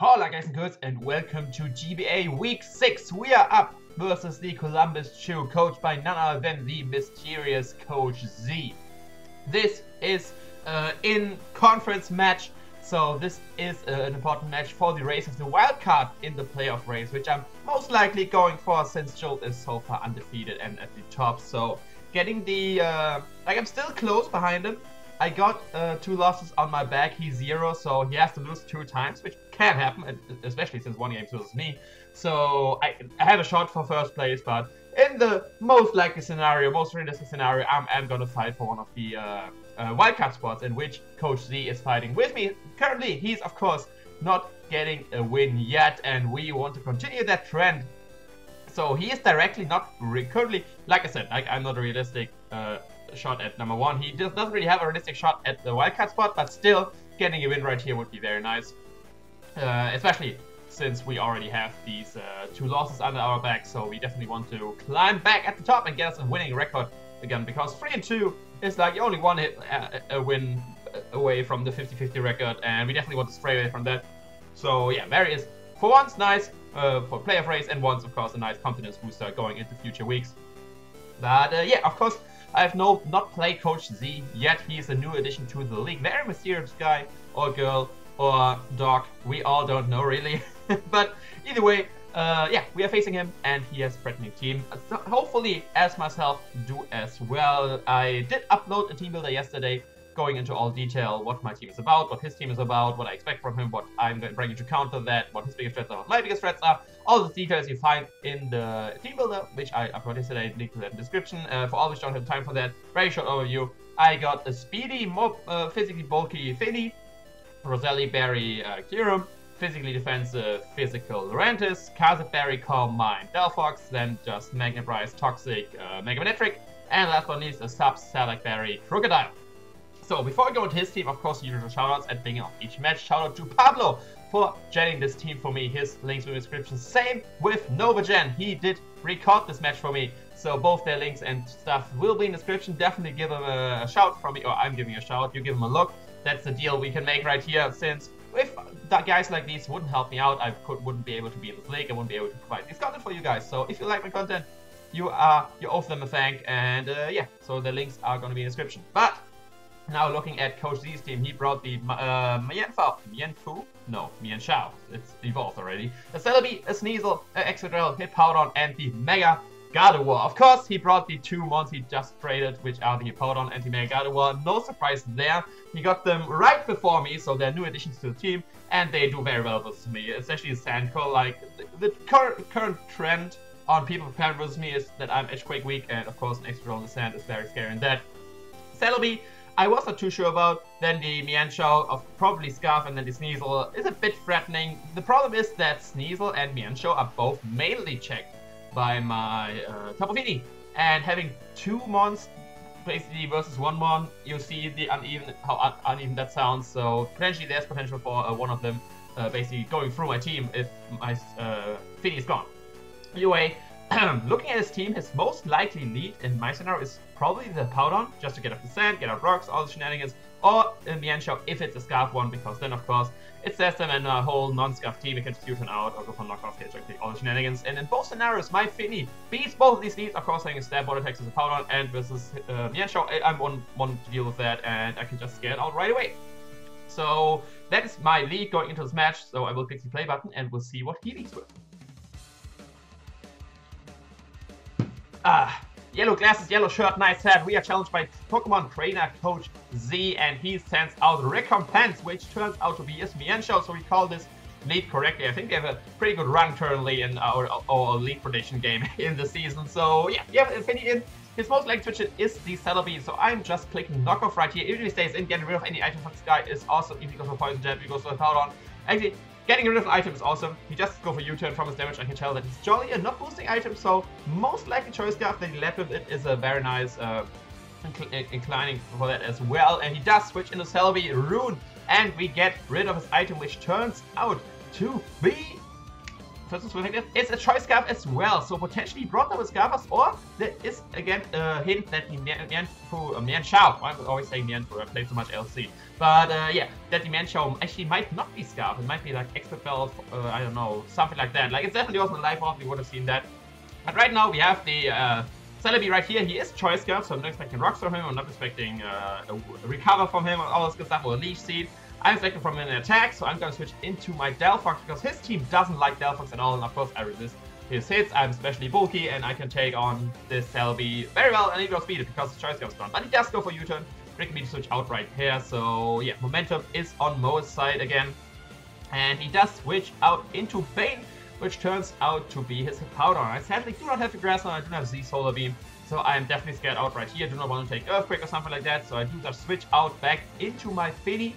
Hola guys and girls, and welcome to GBA Week 6. We are up versus the Columbus Chu, coached by none other than the mysterious Coach Z. This is in conference match, so this is an important match for the race of the wild card in the playoff race, which I'm most likely going for since Jolt is so far undefeated and at the top. So getting the I'm still close behind him. I got 2 losses on my back. He's 0, so he has to lose 2 times, which can happen, especially since one game versus me. So I have a shot for first place, but in the most likely scenario, most realistic scenario, I'm gonna fight for one of the wildcard spots in which Coach Z is fighting with me. Currently, he's of course not getting a win yet, and we want to continue that trend. So he is directly not currently, like I said, I'm not a realistic shot at number 1. He just doesn't really have a realistic shot at the wildcard spot, but still getting a win right here would be very nice. Especially since we already have these 2 losses under our back, so we definitely want to climb back at the top and get us a winning record again, because 3-2 is like only one hit, a win away from the 50-50 record, and we definitely want to stray away from that. So yeah, there is for once nice for playoff race, and once of course a nice confidence booster going into future weeks. But yeah, of course, I have not played Coach Z yet. He's a new addition to the league. Very mysterious guy or girl or dog. We all don't know really. But either way, yeah, we are facing him and he has a threatening team. So hopefully, as myself, do as well. I did upload a team builder yesterday, going into all detail what my team is about, what his team is about, what I expect from him, what I'm bringing to counter that, what his biggest threats are, what my biggest threats are. All the details you find in the team builder, which I uploaded yesterday, link to that in the description. For all which don't have time for that, very short overview. I got a speedy, more physically bulky Finny, Roselli, Berry, Kyurem, physically defensive, physical Lurantis, Kazet Berry, Calm Mind, Delphox, then just Magnabrise, Toxic, Megamanectric, and last but not least a sub Salac Berry, Crocodile. So before I go into his team, of course, usual shoutouts at the beginning of each match. Shout out to Pablo for genning this team for me. His links in the description. Same with NovaGen. He did record this match for me. So both their links and stuff will be in the description. Definitely give them a shout from me, or I'm giving a shout. You give them a look. That's the deal we can make right here. Since if guys like these wouldn't help me out, I wouldn't be able to be in this league. I wouldn't be able to provide this content for you guys. So if you like my content, you owe them a thank. And yeah, so the links are going to be in the description. But now looking at Coach Z's team, he brought the Mienshao. It's evolved already. A Celebi, a Scizor, a Excadrill, Hippowdon, and the Mega Gardevoir. Of course, he brought the 2 mons he just traded, which are the Hippowdon and the Mega Gardevoir. No surprise there. He got them right before me, so they're new additions to the team, and they do very well with me, especially Sandco. Like, the current trend on people preparing versus me is that I'm Edgequake weak, and of course, an Excadrill in the sand is very scary in that. Celebi, I was not too sure about. Then the Mienshao of probably Scarf, and then the Scizor is a bit threatening. The problem is that Scizor and Mienshao are both mainly checked by my Tapu Fini. And having 2 mons basically versus 1 mon, you see the how uneven that sounds. So potentially there's potential for one of them basically going through my team if my Fini is gone. Anyway, looking at his team, his most likely lead in my scenario is probably the Powdon, just to get off the sand, get out rocks, all the shenanigans, or in Mienshao if it's a Scarf one, because then of course it says them in a whole non-Scarf team, it can fusion out or go for knockoff hits, all the shenanigans. And in both scenarios, my Finny beats both of these leads, of course having a stab water attacks as a Powdon, and versus Mienshao, I'm one to deal with that, and I can just get it out right away. So that is my lead going into this match, so I will click the play button and we'll see what he leads with. Yellow glasses, yellow shirt, nice hat. We are challenged by Pokemon trainer Coach Z, and he sends out recompense, which turns out to be his Mienshao, so we call this lead correctly. I think we have a pretty good run currently in our lead prediction game in the season. So yeah, we have Infinity in. His most likely switch is the Celebi, so I'm just clicking knockoff right here. Even if he stays in, getting rid of any item from this guy is awesome. If he goes for Poison Jab, he goes for Powdon. Actually, getting rid of an item is awesome. He just go for U-turn from his damage. I can tell that he's jolly and not boosting item, so most likely choice scarf that he left with it is a very nice inclining for that as well. And he does switch into Celebi Rune, and we get rid of his item, which turns out to be Christmas with it. It's a choice scarf as well, so potentially brought double scarfers, or there is again a hint that the Mienshao, I always say Mienfu, I play too much LC, but yeah, that the Mienshao actually might not be scarf, it might be like expert belt, I don't know, something like that. Like, it's definitely also in live off, we would have seen that. But right now we have the Celebi right here. He is choice scarf, so I'm not expecting rocks from him, I'm not expecting a recover from him, or all this good stuff, or a leash seed. I'm expecting from an attack, so I'm going to switch into my Delphox because his team doesn't like Delphox at all, and of course I resist his hits. I'm especially bulky, and I can take on this Celebi very well, and he will speed it because the choice scarf is gone. But he does go for U-turn, tricking me to switch out right here, so yeah, momentum is on Mo's side again. And he does switch out into Bane, which turns out to be his Hippowdon. I sadly do not have the Grass on, I do not have Z Solar Beam, so I am definitely scared out right here. I do not want to take Earthquake or something like that, so I do just switch out back into my Finny,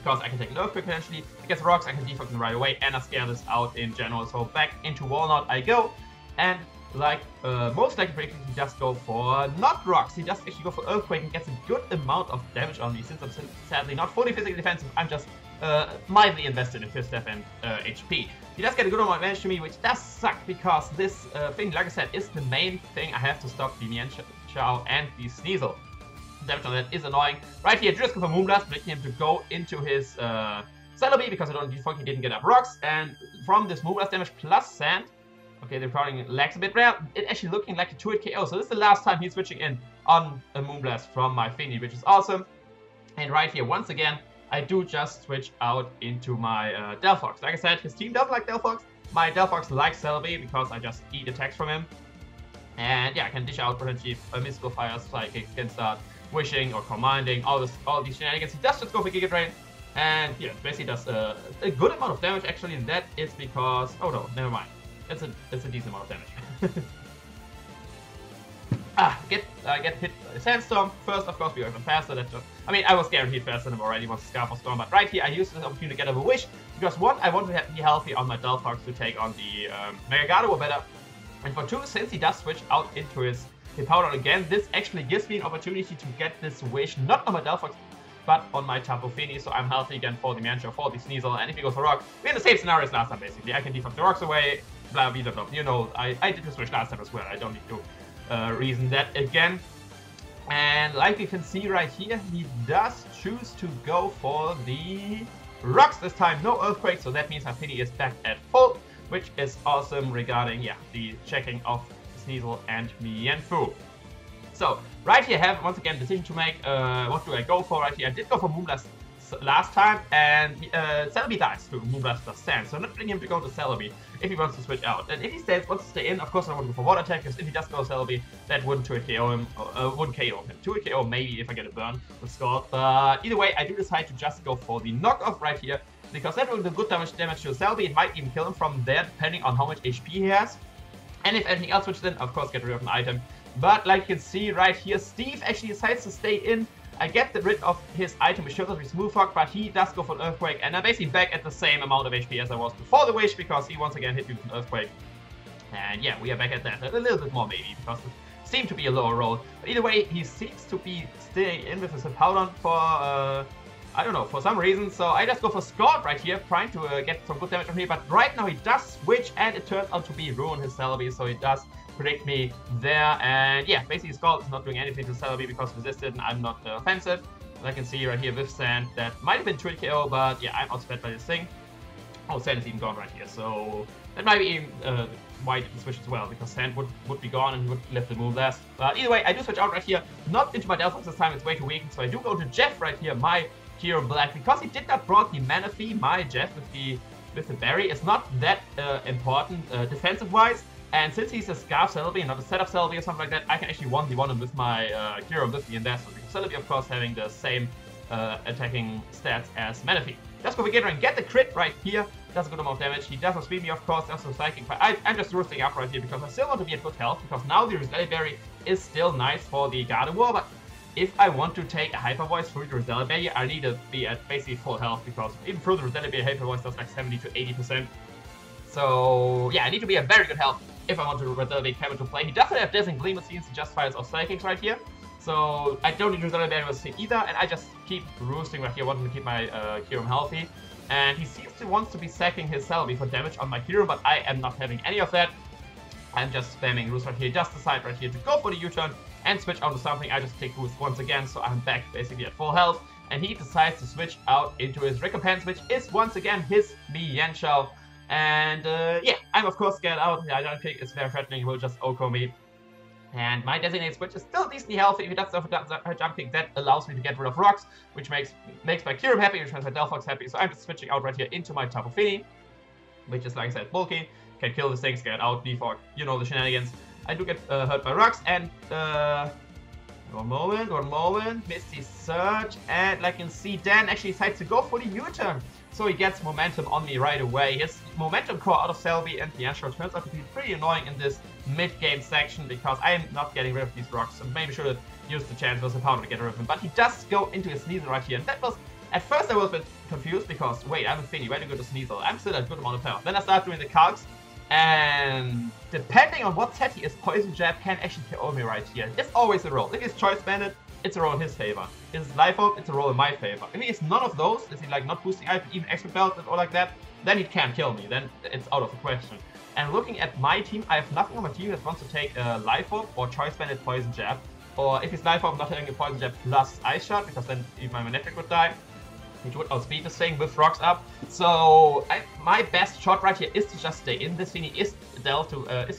because I can take an Earthquake potentially, against rocks, I can defense them right away, and I scare this out in general. So back into Walnut I go, and like most likely predicted, he does go for not rocks, he does actually go for Earthquake and gets a good amount of damage on me. Since I'm sadly not fully physically defensive, I'm just mildly invested in Fifth Step and HP. He does get a good amount of damage to me, which does suck, because this thing, like I said, is the main thing I have to stop the Mienshao and the Sneasel. Damage on that is annoying. Right here, just go for Moonblast, predicting him to go into his Celebi, because I don't default, he didn't get up rocks, and from this Moonblast damage plus Sand, okay, the crowding lags a bit rare, it's actually looking like a 2-hit KO, so this is the last time he's switching in on a Moonblast from my Finny, which is awesome. And right here, once again, I do just switch out into my Delphox. Like I said, his team doesn't like Delphox, my Delphox likes Celebi, because I just eat attacks from him. And yeah, I can dish out potentially a Mystical Fire, Psychic, can start Wishing or Commanding, all these shenanigans. He does just go for Giga Drain, and yeah, basically does a good amount of damage actually, and that is because, oh no, never mind. It's a decent amount of damage. Get hit by a Sandstorm. First, of course, we are even faster. That's just, I mean, I was guaranteed faster than him already once the Scarf was gone, but right here I used this opportunity to get a Wish, because one, I want to be healthy on my Delphox to take on the Mega Gardevoir better, and for two, since he does switch out into his Hippowdon again, this actually gives me an opportunity to get this Wish, not on my Delphox, but on my Tapu Fini, so I'm healthy again for the Mienshao, for the Sneasel, and if he goes for Rock, we're in the same scenario as last time, basically. I can defense the Rocks away, blah, blah, blah, you know, I did this Wish last time as well, I don't need to reason that again. And like you can see right here, he does choose to go for the Rocks this time, no Earthquake, so that means my Fini is back at full, which is awesome regarding, yeah, the checking of Sneasel and Mienfu. So, right here I have, once again, decision to make. What do I go for right here? I did go for Moonblast last time, and Celebi dies to Moonblast plus Sand, so I'm not bringing him to go to Celebi if he wants to switch out. And if he wants to stay in, of course I want to go for Water Attack, because if he does go Celebi, that wouldn't 2-hit KO him, wouldn't KO him. 2-hit KO maybe if I get a burn with Scald, but either way, I do decide to just go for the knockoff right here, because that will do good damage to Celebi. It might even kill him from there, depending on how much HP he has. And if anything else switches in, of course, get rid of an item. But like you can see right here, Steve actually decides to stay in. I get rid of his item, which shows up with Smooth Hawk, but he does go for an Earthquake. And I'm basically back at the same amount of HP as I was before the Wish, because he once again hit me with an Earthquake. And yeah, we are back at that. A little bit more maybe, because it seemed to be a lower roll. But either way, he seems to be staying in with his Hippowdon for I don't know, for some reason. So I just go for Scald right here, trying to get some good damage on here. But right now he does switch, and it turns out to be ruin his Celebi, so he does predict me there. And yeah, basically Scald is not doing anything to Celebi because resisted, and I'm not offensive. As I can see right here with Sand, that might have been 2-hit KO, but yeah, I'm outsped by this thing. Oh, Sand is even gone right here, so that might be even why I didn't switch as well, because Sand would be gone and he would lift the Moonblast. But either way, I do switch out right here, not into my Delphox this time, it's way too weak, so I do go to Jeff right here, my Hero Black, because he did not brought the Manaphy. My Jeff with the berry is not that important defensive wise, and since he's a Scarf Celebi and not a setup Celebi or something like that, I can actually 1v1 him with my Hero with the Investment. Celebi, of course, having the same attacking stats as Manaphy. Let's go together and get the crit right here. Does a good amount of damage. He does not speed me, of course, does no Psychic, but I'm just roosting up right here because I still want to be at good health, because now the Roselia Berry is still nice for the Gardevoir, but if I want to take a Hyper Voice through the Roselia Berry, I need to be at basically full health, because even through the Roselia Berry, Hyper Voice does like 70 to 80%. So yeah, I need to be at very good health if I want to Roselia Berry come into play. He doesn't have Dazzling Gleam, it seems, he just fires off Psychics right here. So I don't need Roselia Berry with either, and I just keep roosting right here, wanting to keep my Kyurem healthy. And he seems to want to be sacking his Celebi for damage on my hero, but I am not having any of that. I'm just spamming Roost right here, just decide right here to go for the U-turn and switch out to something. I just take Roost once again, so I'm back basically at full health. And he decides to switch out into his recompense, which is once again his Mienshao. And yeah, I'm of course scared out. I don't think it's very threatening, he will just OHKO me. And my designated switch is still decently healthy. If he does stuff with jumping, that allows me to get rid of rocks, which makes my Kyurem happy, which makes my Delphox happy. So I'm just switching out right here into my Tapu Fini, which is, like I said, bulky. Can kill this thing, get out, defog, you know the shenanigans. I do get hurt by rocks, and one moment, Misty Surge, and like you can see, Dan actually decides to go for the U-turn. So he gets momentum on me right away. His momentum core out of Celebi and Mienshao turns out to be pretty annoying in this mid-game section because I am not getting rid of these rocks. So maybe should have used the chance versus Pablo to get rid of him. But he does go into his Scizor right here. And that was, at first I was a bit confused because, wait, I'm a Fini, where do you go to Scizor? I'm still at a good amount of health. Then I start doing the calcs. And depending on what set he is, Poison Jab can actually KO me right here. It's always a roll. If he's Choice Banded, it's a roll in his favor. If it's Life Orb, it's a roll in my favor. If he is none of those, is he like not boosting item, even extra belt or like that, then he can't kill me. Then it's out of the question. And looking at my team, I have nothing on my team that wants to take a Life Orb or Choice Banded Poison Jab. Or if he's Life Orb, not having a Poison Jab plus Ice Shot, because then even my Manectric would die. Which would outspeed this thing with rocks up. So my best shot right here is to just stay in. This Fini is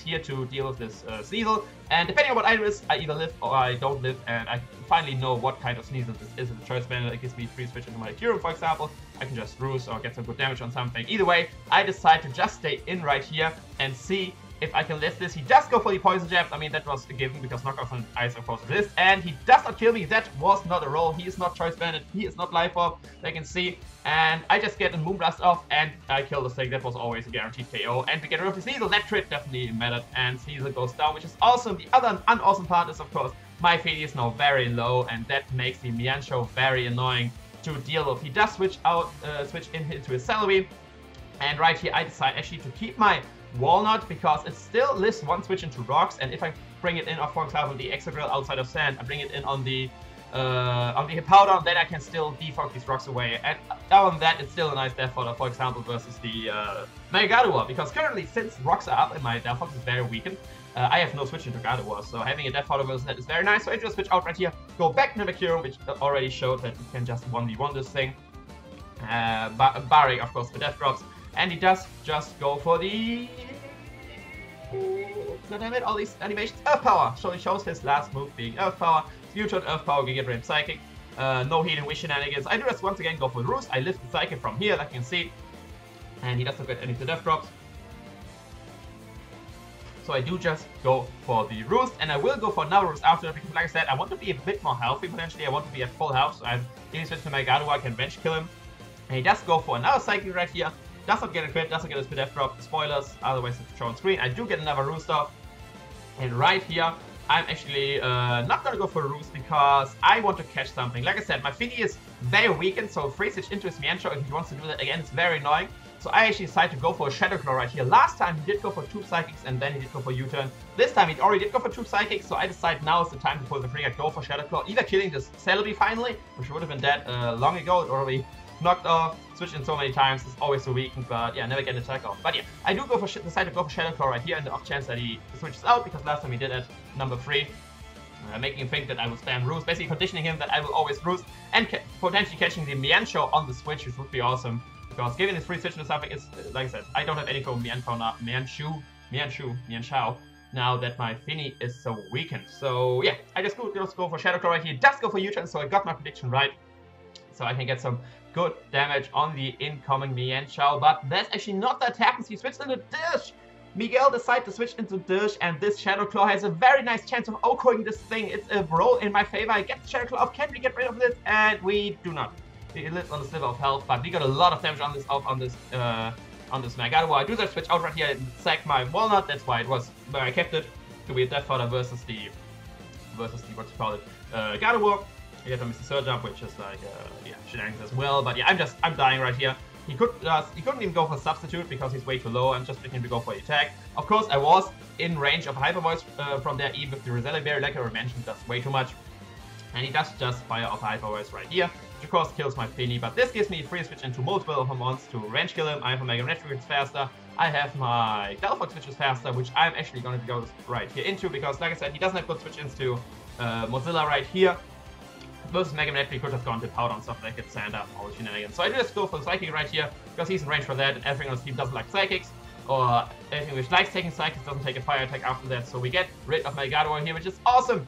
here to deal with this Scizor. And depending on what item it is, I either live or I don't live. And I finally know what kind of Scizor this is. It's a Choice Banded. It gives me free switch into my Kyurem, for example. I can just roost or get some good damage on something. Either way, I decide to just stay in right here and see if I can lift this. He does go for the Poison Jab. I mean, that was a given because knockoff on Ice, of course, resist. And he does not kill me. That was not a roll. He is not Choice Banded. He is not Life Orb. They can see. And I just get a Moonblast off and I kill this thing. That was always a guaranteed KO. And we get rid of the Scizor. That crit definitely mattered. And Scizor goes down, which is awesome. The other unawesome part is, of course, my Fini is now very low. And that makes the Mienshao very annoying to deal with. He does switch into his Celebi. And right here, I decide actually to keep my Walnut because it still lists one switch into rocks, and if I bring it in, or for example the Excadrill outside of sand, I bring it in on the Hippowdon, then I can still defog these rocks away. And other than that, it's still a nice death fodder, for example, versus the Gardevoir, because currently, since rocks are up and my Delphox is very weakened, I have no switch into Gardevoir, so having a death fodder versus that is very nice. So I just switch out right here, go back to the Kyurem, which already showed that we can just 1v1 this thing, barring, of course, the death drops. And he does just go for the... God damn it, all these animations. Earth Power! So he shows his last move being Earth Power. U-turn, Earth Power, Giga Drain, Psychic. No healing wish shenanigans. I do just once again go for Roost. I lift the Psychic from here, like you can see. And he doesn't get any of the death drops. So I do just go for the Roost. And I will go for another Roost after, because like I said, I want to be a bit more healthy potentially. I want to be at full health. So I'm getting switched to my Gardevoir, I can bench kill him. And he does go for another Psychic right here. Does not get a crit, doesn't get a death drop. Spoilers, otherwise it's shown on screen. I do get another Roost off. And right here, I'm actually not going to go for a Roost because I want to catch something. Like I said, my Fini is very weakened, so free switch into his Mienshao if he wants to do that again. It's very annoying. So I actually decided to go for a Shadow Claw right here. Last time he did go for 2 Psychics and then he did go for U-turn. This time he already did go for 2 Psychics, so I decide now is the time to pull the trigger, go for Shadow Claw. Either killing this Celebi finally, which would have been dead long ago. It already knocked off, switched in so many times, it's always so weakened, but yeah, never get an attack off. But yeah, I do go for decide to go for Shadow Claw right here in the off chance that he switches out, because last time he did at number 3. Making him think that I will spam Roost, basically conditioning him that I will always Roost, and potentially catching the Mienshao on the switch, which would be awesome. Because giving this free switch to something is, like I said, I don't have any for Mienshao now that my Fini is so weakened. So yeah, I just go for Shadow Claw right here, just go for U-turn, so I got my prediction right. So I can get some good damage on the incoming Mienshao, but that's actually not that happens. He switched into Dish. Miguel decided to switch into Dish, and this Shadow Claw has a very nice chance of OHKOing this thing. It's a roll in my favor. I get the Shadow Claw off. Can we get rid of this? And we do not. It lives on the sliver of health, but we got a lot of damage on this Gardevoir. I do that switch out right here and sack my Walnut. That's why it was where I kept it to be a death fodder versus the what you call it, Gardevoir. I get a Mr. Surge Jump, which is like yeah, shenanigans as well. But yeah, I'm dying right here. He couldn't even go for Substitute because he's way too low. I'm just picking to go for the attack. Of course, I was in range of Hyper Voice from there, even with the Roselia Berry, like I mentioned, that's way too much. And he does just fire off a Hyper Voice right here, which of course kills my Finny, but this gives me free switch into multiple of my mons to range kill him. I have a Mega Electric which is faster, I have my Delphox which is faster, which I'm actually going to go right here into, because like I said, he doesn't have good switch into Mozilla right here. Versus Mega Electric could have gone to Powder and stuff like it, Sand up, all the shenanigans. So I just go for the Psychic right here, because he's in range for that, and everything on his team doesn't like Psychics, or anything which likes taking Psychics doesn't take a Fire attack after that, so we get rid of my Gardevoir here, which is awesome!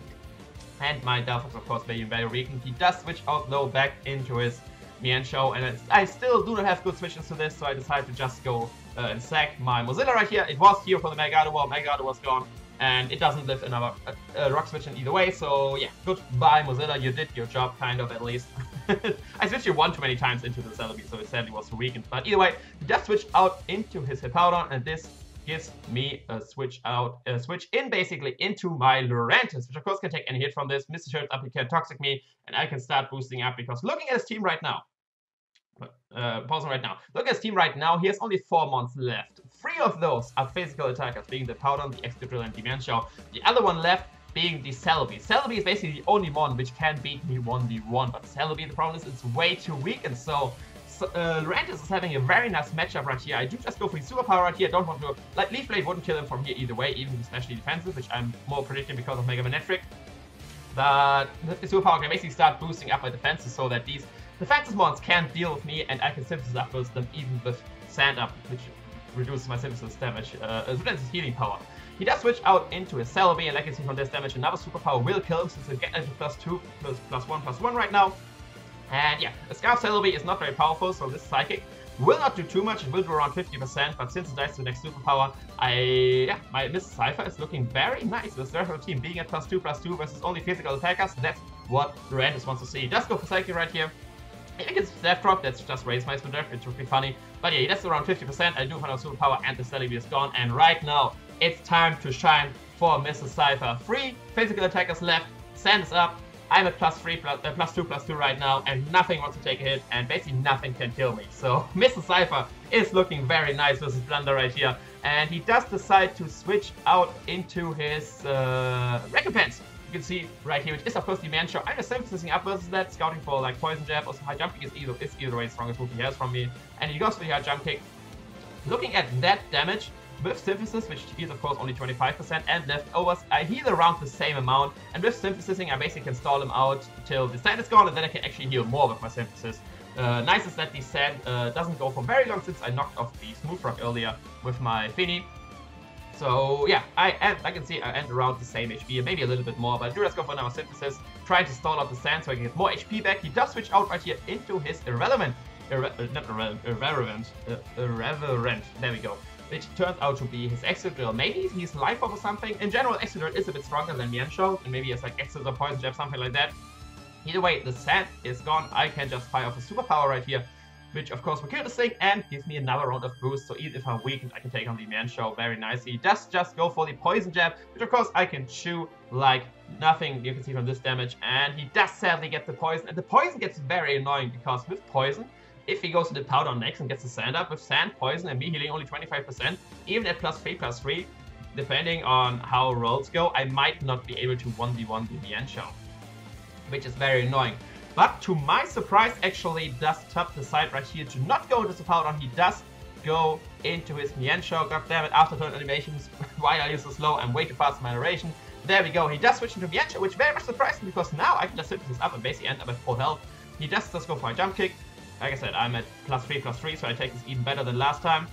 And my Delphox, of course, being very weakened. He does switch out low back into his Mienshao, and I still do not have good switches to this, so I decided to just go and sack my Mozilla right here. It was here for the Mega Gardevoir, Mega Gardevoir's gone, and it doesn't live another Rock Switch in either way, so yeah, goodbye Mozilla, you did your job, kind of, at least. I switched you one too many times into the Celebi, so it sadly was weakened, but either way, he does switch out into his Hippowdon, and this gives me a switch in basically into my Lurantis, which of course can take any hit from this. Mr. Shirts up, he can Toxic me, and I can start boosting up, because looking at his team right now, pausing right now, look at his team right now, he has only 4 mons left. 3 of those are physical attackers, being the Powder, the Excadrill, and the Mienshao. The other one left being the Celebi. Celebi is basically the only mon which can beat me 1v1, but Celebi, the problem is it's way too weak, and so Lurantis is having a very nice matchup right here. I do just go for the Superpower right here. I don't want to, like, Leaf Blade wouldn't kill him from here either way, even if he's especially defensive, which I'm more predicting because of Mega Manectric. But the Superpower can basically start boosting up my defenses so that these defensive mons can't deal with me, and I can Synthesis up with them even with Sand up, which reduces my Synthesis damage, Lurantis' healing power. He does switch out into his Celebi, and like you see from this damage, another Superpower will kill him, since he'll get into +2, +1/+1 right now. And yeah, a Scarf Celebi is not very powerful, so this Psychic will not do too much. It will do around 50%, but since it dies to the next Superpower, my Mrs. Cypher is looking very nice with their team being at +2/+2 versus only physical attackers. That's what Lurantis wants to see. He does go for Psychic right here. I think it's Death Drop, that's just raise my Spin Draft, which would be funny. But yeah, he does around 50%. I do find out Superpower, and the Celebi is gone. And right now, it's time to shine for Mrs. Cypher. 3 physical attackers left, Sand is up. I'm at +2/+2 right now, and nothing wants to take a hit, and basically nothing can kill me. So Mr. Cypher is looking very nice with his Blunder right here, and he does decide to switch out into his Recompense. You can see right here, which is of course the Mienshao. I'm just synthesizing up versus that, scouting for like Poison Jab. Also High Jump Kick is either way the strongest move he has from me, and he goes for the High Jump Kick. Looking at that damage, with Synthesis, which is of course only 25%, and leftovers, I heal around the same amount, and with Synthesizing, I basically can stall him out till the Sand is gone, and then I can actually heal more with my Synthesis. Nice is that the Sand doesn't go for very long, since I knocked off the Smooth Rock earlier with my Finny. So yeah, I can see I end around the same HP, maybe a little bit more, but I do just go for now Synthesis, trying to stall out the Sand so I can get more HP back. He does switch out right here into his Irreverent, there we go. Which turns out to be his Excadrill. Maybe he's Life Orb or something. In general, Excadrill is a bit stronger than Mienshao, and maybe it's like Scizor, Poison Jab, something like that. Either way, the Sand is gone. I can just fire off a Superpower right here, which of course will kill this thing and gives me another round of boost. So even if I'm weakened, I can take on the Mienshao very nicely. He does just go for the Poison Jab, which of course I can chew like nothing. You can see from this damage, and he does sadly get the Poison, and the Poison gets very annoying because with Poison, if he goes to the Powder next and gets the Sand up with Sand, Poison, and me healing only 25%, even at +3/+3, depending on how rolls go, I might not be able to 1v1 the Mienshao, which is very annoying. But to my surprise, actually does Top decide right here to not go into the Powder. He does go into his Mienshao. God damn it, after turn animations, why are you so slow? I'm way too fast in my narration. There we go, he does switch into Mienshao, which very much surprised me, because now I can just Synthesis up and basically end up at full health. He does just go for a Jump Kick. Like I said, I'm at +3/+3, so I take this even better than last time.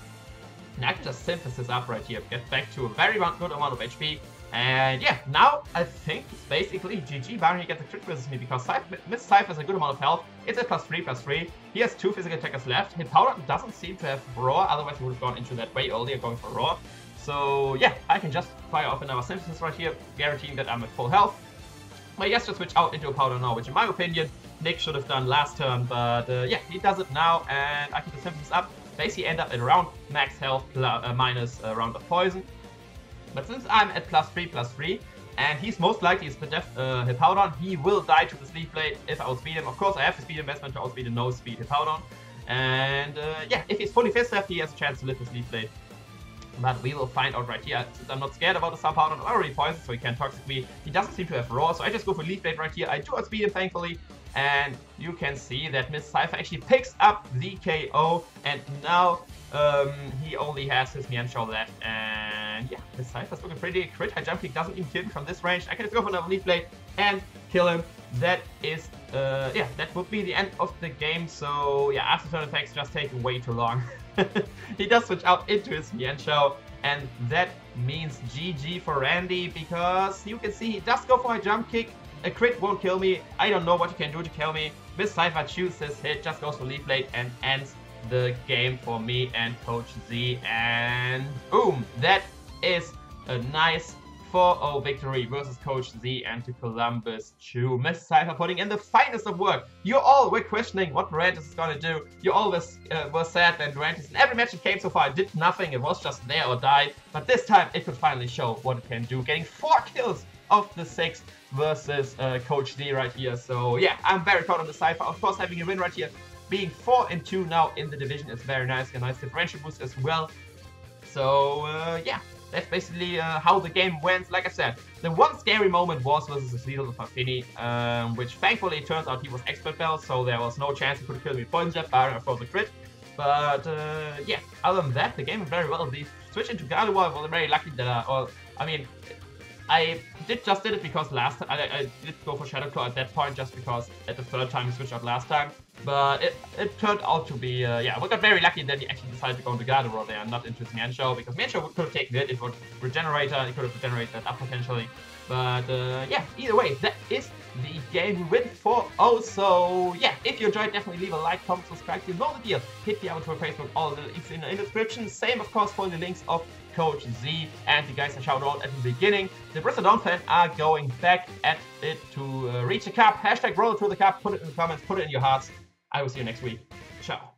And I can just Synthesis up right here, get back to a very good amount of HP. And yeah, now I think it's basically GG, barring he gets a crit versus me, because Miss Cypher has a good amount of health. It's at +3/+3. He has 2 physical attackers left. His Powder doesn't seem to have Roar, otherwise he would have gone into that way earlier, going for Roar. So yeah, I can just fire off another Synthesis right here, guaranteeing that I'm at full health. But he has to switch out into a Powder now, which in my opinion, Nick should have done last turn, but yeah, he does it now, and I can just Synthesis up, basically end up at around max health minus a round of Poison. But since I'm at +3/+3, and he's most likely is the Hippowdon, he will die to the Leaf Blade if I outspeed him. Of course, I have the speed investment to outspeed a no-speed Hippowdon, and yeah, if he's fully Fist left, he has a chance to live his Leaf Blade. But we will find out right here. Since I'm not scared about the sub powder, I'm already poisoned, so he can't toxic me. He doesn't seem to have raw, so I just go for Leaf Blade right here. I do outspeed him, thankfully. And you can see that Miss Scizor actually picks up the KO. And now he only has his Mienshao left. And yeah, Miss Scizor's looking pretty. Crit high jump kick doesn't even kill me from this range. I can just go for another Leaf Blade and kill him. That is, yeah, that would be the end of the game. So yeah, after turn effects just taking way too long. He does switch out into his Mienshao, and that means GG for Randy, because you can see he does go for a jump kick. A crit won't kill me. I don't know what you can do to kill me. Miss Scizor chooses his hit, just goes for Leaf Blade and ends the game for me and Coach Z. And boom, that is a nice 4-0 victory versus Coach Z and to Columbus Chu. Miss Scizor putting in the finest of work. You all were questioning what Durantis is gonna do. You always were sad when Durantis in every match it came so far did nothing. It was just there or die. But this time it could finally show what it can do. Getting 4 kills of the 6 versus Coach Z right here. So yeah, I'm very proud of the Scizor. Of course, having a win right here, being 4-2 now in the division is very nice. A nice differential boost as well. So yeah. That's basically how the game went. Like I said, the one scary moment was versus the Scizor Fafini, which thankfully it turns out he was expert bell, so there was no chance he could have killed me with Poison Jab, barring for the crit. But yeah, other than that, the game went very well. The switch into Gardevoir, I was very lucky that, I mean, I did it because last time I did go for Shadow Claw at that point, just because at the third time he switched out last time. But it turned out to be, yeah, we got very lucky that he actually decided to go into Gardevoir there and not into his Mienshao, because Mienshao could have taken it, it would Regenerator, it could have regenerated that up potentially. But yeah, either way, that is the game. We win 4-0, so yeah, if you enjoyed, definitely leave a like, comment, subscribe, you know the deal. Hit me out to Facebook, all the links in the description. Same, of course, for the links of Coach Z and the guys I shouted out at the beginning. The Borussia Donphan are going back at it to reach the cup. Hashtag roll to the cup, put it in the comments, put it in your hearts. I will see you next week. Ciao.